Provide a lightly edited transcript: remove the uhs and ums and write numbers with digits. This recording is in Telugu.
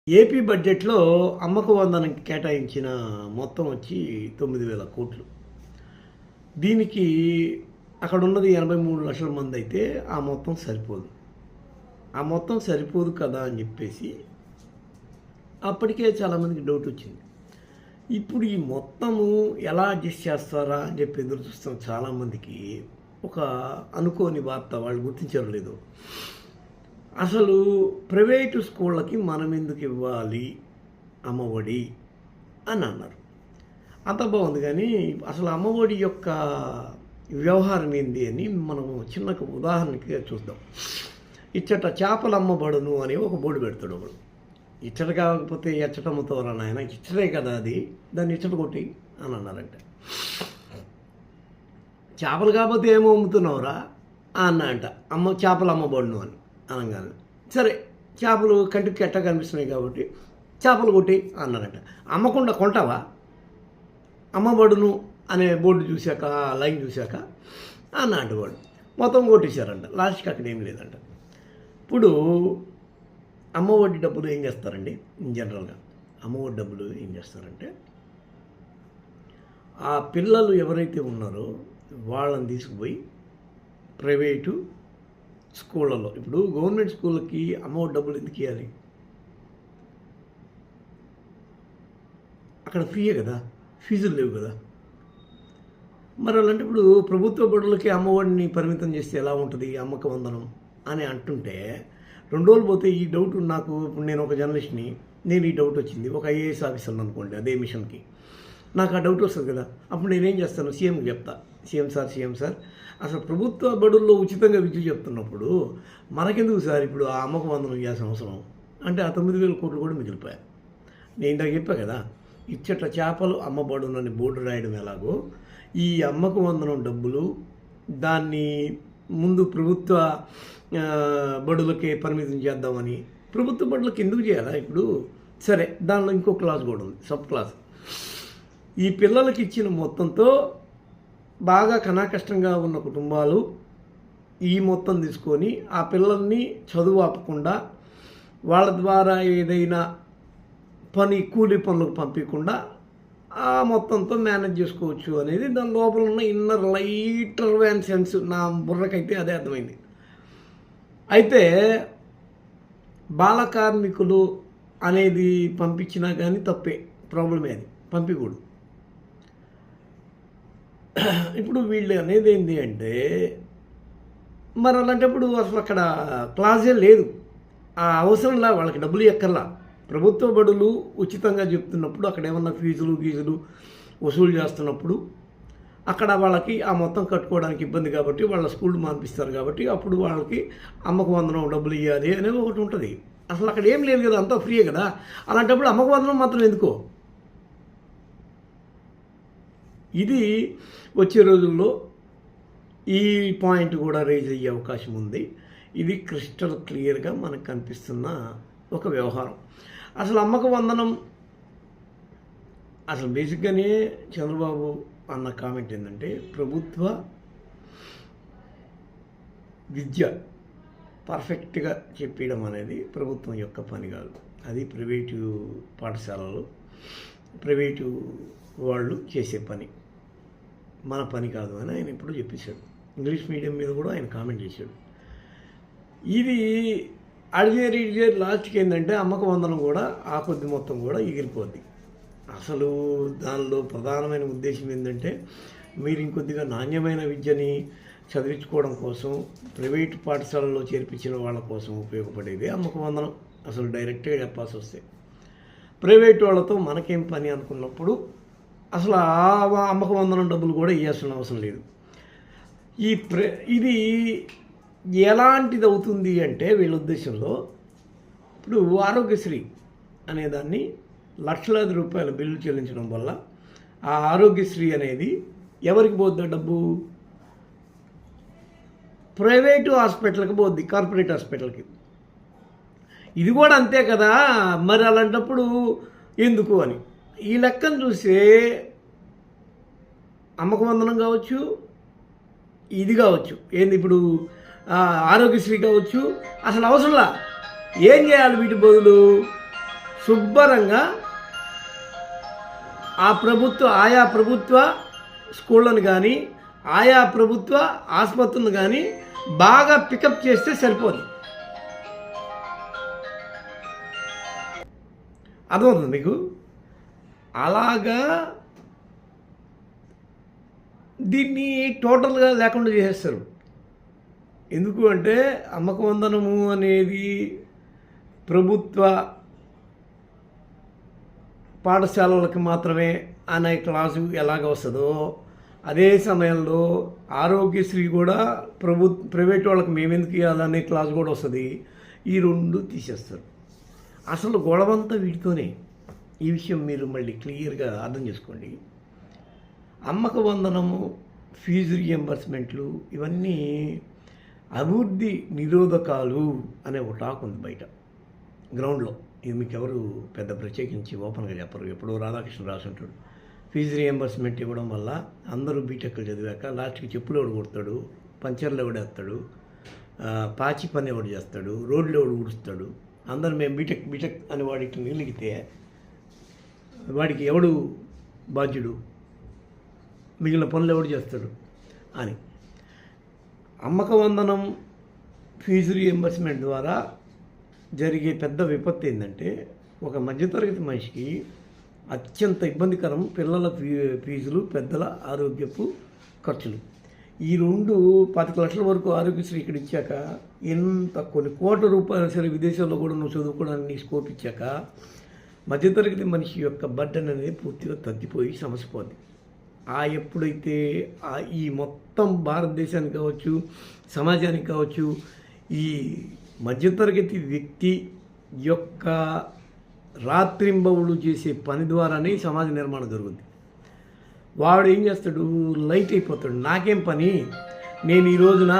ఏపీ బడ్జెట్‌లో అమ్మకు వందనంకి కేటాయించిన మొత్తం వచ్చి 9,000 కోట్లు. దీనికి అక్కడున్నది 83,00,000 మందయితే ఆ మొత్తం సరిపోదు. ఆ మొత్తం సరిపోదు కదా అని జెప్పేసి అప్పటికే చాలామందికి డౌటొచ్చింది. ఇప్పుడు ఈ మొత్తము ఎలా అడ్జస్ట్ చేస్తారా అని జెప్పి ఎదురు చూస్తున్న చాలామందికి ఒక అనుకోని వార్త వాళ్ళు గుర్తించారో లేదో. అసలు ప్రైవేటు స్కూళ్ళకి మనం ఎందుకు ఇవ్వాలి అమ్మఒడి అని అన్నారు. అంత బాగుంది కానీ అసలు అమ్మఒడి యొక్క వ్యవహారం ఏంది అని మనం చిన్న ఉదాహరణకి చూద్దాం. ఇచ్చట చేపలు అమ్మబడును అని ఒక బోర్డు పెడతాడు ఒకడు. ఇచ్చట కాకపోతే ఎచ్చట అమ్ముతావరా నాయన, ఇచ్చటే కదా అది, దాన్ని ఇచ్చట కొట్టి అని అన్నారంట. చేపలు కాకపోతే ఏమో అమ్ముతున్నావురా అన్న అంట. చేపలు అమ్మబడును అని అనగానే సరే చేపలు కంటికి కెట్ట కనిపిస్తున్నాయి కాబట్టి చేపలు కొట్టి అన్నారంట. అమ్మకుండా కొంటావా? అమ్మబడును అనే బోర్డు చూశాక, లైన్ చూశాక అన్న అంటవాడు మొత్తం కొట్టేశారంట. లాస్ట్కి అక్కడ ఏం లేదంట. ఇప్పుడు అమ్మఒడి డబ్బులు ఏం చేస్తారండి జనరల్గా? అమ్మఒడి డబ్బులు ఏం చేస్తారంటే ఆ పిల్లలు ఎవరైతే ఉన్నారో వాళ్ళని తీసుకుపోయి ప్రైవేటు స్కూళ్ళలో, ఇప్పుడు గవర్నమెంట్ స్కూళ్ళకి అమ్మఒడి డబ్బులు ఎందుకు ఇవ్వాలి? అక్కడ ఫ్రీయే కదా, ఫీజులు లేవు కదా. మరి అలాంటప్పుడు ప్రభుత్వ బడులకి అమ్మఒడిని పరిమితం చేస్తే ఎలా ఉంటుంది అమ్మక వందనం అని అంటుంటే 2 రోజులు పోతే ఈ డౌట్ నాకు, ఇప్పుడు నేను ఒక జర్నలిస్ట్ని, నేను ఈ డౌట్ వచ్చింది ఒక ఐఏఎస్ ఆఫీసర్ అనుకోండి అదే మిషన్కి, నాకు ఆ డౌట్ వస్తుంది కదా. అప్పుడు నేనేం చేస్తాను, సీఎంకి చెప్తా, సీఎం సార్ అసలు ప్రభుత్వ బడుల్లో ఉచితంగా విద్య చెప్తున్నప్పుడు మనకెందుకు సార్ ఇప్పుడు ఆ అమ్మక వందనం ఇవ్వాల్సిన అవసరం అంటే ఆ 9,000 కోట్లు కూడా మిగిలిపోయాయి. నేను ఇందాక చెప్పా కదా, ఇచ్చట చేపలు అమ్మబడునని బోర్డు రాయడం ఎలాగో ఈ అమ్మక వందనం డబ్బులు దాన్ని ముందు ప్రభుత్వ బడులకే పరిమితం చేద్దామని, ప్రభుత్వ బడులకు ఎందుకు చేయాలా ఇప్పుడు? సరే, దానిలో ఇంకో క్లాస్ కూడా ఉంది, సబ్ క్లాస్. ఈ పిల్లలకి ఇచ్చిన మొత్తంతో బాగా కష్టంగా ఉన్న కుటుంబాలు ఈ మొత్తం తీసుకొని ఆ పిల్లల్ని చదువు ఆపకుండా వాళ్ళ ద్వారా ఏదైనా కూలీ పనులకు పంపించకుండా ఆ మొత్తంతో మేనేజ్ చేసుకోవచ్చు అనేది దాని లోపల ఉన్న ఇన్నర్ లైటర్ వ్యాన్ సెన్స్. నా బుర్రకైతే అదే అర్థమైంది. అయితే బాల కార్మికులు అనేది పంపించినా కానీ తప్పే, ప్రాబ్లమే, అది పంపించకూడదు. ఇప్పుడు వీళ్ళు అనేది ఏంటి అంటే మరి అలాంటప్పుడు అసలు అక్కడ క్లాసే లేదు, ఆ అవసరంలా, వాళ్ళకి డబ్బులు ఎక్కర్లా. ప్రభుత్వ బడులు ఉచితంగా చెప్తున్నప్పుడు అక్కడ ఏమన్నా ఫీజులు వసూలు చేస్తున్నప్పుడు అక్కడ వాళ్ళకి ఆ మొత్తం కట్టుకోవడానికి ఇబ్బంది కాబట్టి వాళ్ళ స్కూల్ మానిపిస్తారు కాబట్టి అప్పుడు వాళ్ళకి అమ్మకు వందనం డబ్బులు ఇవ్వాలి అనేది ఒకటి ఉంటుంది. అసలు అక్కడ ఏం లేదు కదా, అంతా ఫ్రీయే కదా. అలాంటప్పుడు అమ్మకు వందనం మాత్రం ఎందుకో? ఇది వచ్చే రోజుల్లో ఈ పాయింట్ కూడా రైజ్ అయ్యే అవకాశం ఉంది. ఇది క్రిస్టల్ క్లియర్గా మనకు కనిపిస్తున్న ఒక వ్యవహారం. అసలు అమ్మక వందనం అసలు బేసిక్గానే చంద్రబాబు అన్న కామెంట్ ఏంటంటే ప్రభుత్వ విద్య పర్ఫెక్ట్గా చెప్పడం అనేది ప్రభుత్వం యొక్క పని కాదు, అది ప్రైవేటు పాఠశాలలు ప్రైవేటు వాళ్ళు చేసే పని, మన పని కాదు అని ఆయన ఇప్పుడు చెప్పేశాడు. ఇంగ్లీష్ మీడియం మీద కూడా ఆయన కామెంట్ చేశాడు. ఇది అడిగేరి లాస్ట్కి ఏంటంటే అమ్మక వందనం కూడా ఆ కొద్ది మొత్తం కూడా ఎగిరిపోద్ది. అసలు దానిలో ప్రధానమైన ఉద్దేశం ఏంటంటే మీరు ఇంకొద్దిగా నాణ్యమైన విద్యని చదివించుకోవడం కోసం ప్రైవేటు పాఠశాలలో చేర్పించిన వాళ్ళ కోసం ఉపయోగపడేది అమ్మక వందనం. అసలు డైరెక్ట్గా చెప్పాల్సి వస్తే ప్రైవేటు వాళ్ళతో మనకేం పని అనుకున్నప్పుడు అసలు ఆ అమ్మక వందనం డబ్బులు కూడా ఇవ్వాల్సిన అవసరం లేదు. ఇది ఎలాంటిది అవుతుంది అంటే వీళ్ళ ఉద్దేశంలో ఇప్పుడు ఆరోగ్యశ్రీ అనేదాన్ని లక్షలాది రూపాయల బిల్లు చెల్లించడం వల్ల ఆ ఆరోగ్యశ్రీ అనేది ఎవరికి పోద్ది డబ్బు? ప్రైవేటు హాస్పిటల్కి పోద్ది, కార్పొరేట్ హాస్పిటల్కి. ఇది కూడా అంతే కదా. మరి అలాంటప్పుడు ఎందుకు అని ఈ లెక్కను చూస్తే అమ్మక వందనం కావచ్చు, ఇది కావచ్చు, ఏంది ఇప్పుడు ఆరోగ్యశ్రీ కావచ్చు, అసలు అవసరంలా. ఏం చేయాలి వీటి బదులు? శుభ్రంగా ఆయా ప్రభుత్వ స్కూళ్ళను కానీ ఆయా ప్రభుత్వ ఆసుపత్రులను కానీ బాగా పికప్ చేస్తే సరిపోదు. అర్థమవుతుంది మీకు? అలాగా దీన్ని టోటల్గా లేకుండా చేసేస్తారు. ఎందుకు అంటే అమ్మక వందనము అనేది ప్రభుత్వ పాఠశాలలకు మాత్రమే అనే క్లాసు ఎలాగ వస్తుందో అదే సమయంలో ఆరోగ్యశ్రీ కూడా ప్రైవేట్ వాళ్ళకి మేమెందుకు ఇవ్వాలనే క్లాస్ కూడా వస్తుంది. ఈ రెండు తీసేస్తారు. అసలు గొడవంతా వీటితోనే. ఈ విషయం మీరు మళ్ళీ క్లియర్గా అర్థం చేసుకోండి. అమ్మక వందనము, ఫీజు రియంబర్స్మెంట్లు ఇవన్నీ అభివృద్ధి నిరోధకాలు అనే ఒక టాక్ ఉంది బయట గ్రౌండ్లో. ఇది మీకు ఎవరు పెద్ద ప్రత్యేకించి ఓపెన్గా చెప్పరు. ఎప్పుడో రాధాకృష్ణ రాసి ఉంటాడు. ఫీజు రియంబర్స్మెంట్ ఇవ్వడం వల్ల అందరూ బీటెక్లు చదివాక లాస్ట్కి చెప్పులు ఎవడు కొడతాడు, పంచర్లు ఎవడేస్తాడు, పాచి పని ఎవడు చేస్తాడు, రోడ్లు ఎవడు ఊడుస్తాడు, అందరూ మేము బీటెక్ అని వాడికి నిలిగితే వాడికి ఎవడు బాధ్యుడు, మిగిలిన పనులు ఎవడు చేస్తాడు అని. అమ్మక వందనం, ఫీజు రియంబర్స్మెంట్ ద్వారా జరిగే పెద్ద విపత్తు ఏంటంటే ఒక మధ్యతరగతి మనిషికి అత్యంత ఇబ్బందికరం పిల్లల ఫీజులు, పెద్దల ఆరోగ్యపు ఖర్చులు. ఈ రెండు 25 లక్షల వరకు ఆరోగ్యశ్రీ ఇక్కడ ఇచ్చాక ఎంత కొన్ని కోట్ల రూపాయలు సరే విదేశాల్లో కూడా నువ్వు చదువుకోవడానికి స్కోప్ ఇచ్చాక మధ్యతరగతి మనిషి యొక్క బర్డెన్ అనేది పూర్తిగా తగ్గిపోయి సమస్య పోద్ది. ఎప్పుడైతే ఈ మొత్తం భారతదేశానికి కావచ్చు, సమాజానికి కావచ్చు, ఈ మధ్యతరగతి వ్యక్తి యొక్క రాత్రింబవులు చేసే పని ద్వారానే సమాజ నిర్మాణం జరుగుద్ది. వాడు ఏం చేస్తాడు, లైట్ అయిపోతాడు. నాకేం పని, నేను ఈ రోజున